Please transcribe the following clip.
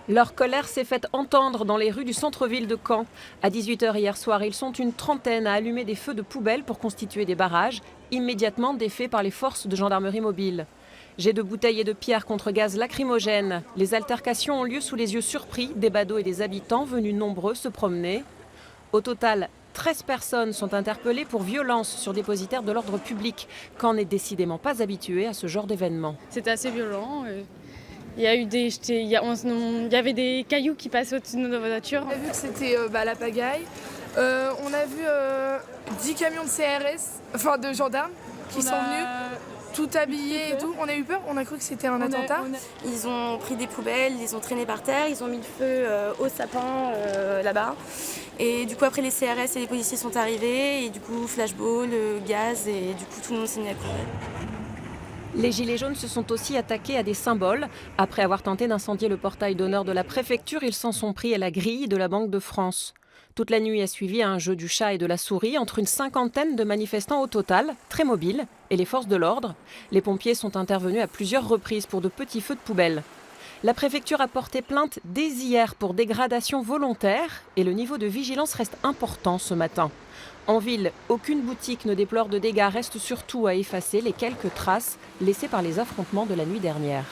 Leur colère s'est faite entendre dans les rues du centre-ville de Caen. À 18h hier soir, ils sont une trentaine à allumer des feux de poubelle pour constituer des barrages, immédiatement défaits par les forces de gendarmerie mobile. Jets de bouteilles et de pierres contre gaz lacrymogène. Les altercations ont lieu sous les yeux surpris des badauds et des habitants venus nombreux se promener. Au total, 13 personnes sont interpellées pour violence sur dépositaire de l'ordre public. Caen n'est décidément pas habitué à ce genre d'événement. C'était assez violent. Il y a eu il y avait des cailloux qui passaient au-dessus de nos voitures. On a vu que c'était la pagaille. On a vu 10 camions de CRS, enfin de gendarmes, qui sont venus, tout habillés et tout. On a eu peur, on a cru que c'était un attentat. Ils ont pris des poubelles, ils les ont traînées par terre, ils ont mis le feu au sapin là-bas. Et du coup après les CRS et les policiers sont arrivés et du coup flashball, gaz et du coup tout le monde s'est mis à courir. Les Gilets jaunes se sont aussi attaqués à des symboles. Après avoir tenté d'incendier le portail d'honneur de la préfecture, ils s'en sont pris à la grille de la Banque de France. Toute la nuit a suivi un jeu du chat et de la souris entre une cinquantaine de manifestants au total, très mobiles, et les forces de l'ordre. Les pompiers sont intervenus à plusieurs reprises pour de petits feux de poubelle. La préfecture a porté plainte dès hier pour dégradation volontaire et le niveau de vigilance reste important ce matin. En ville, aucune boutique ne déplore de dégâts, reste surtout à effacer les quelques traces laissées par les affrontements de la nuit dernière.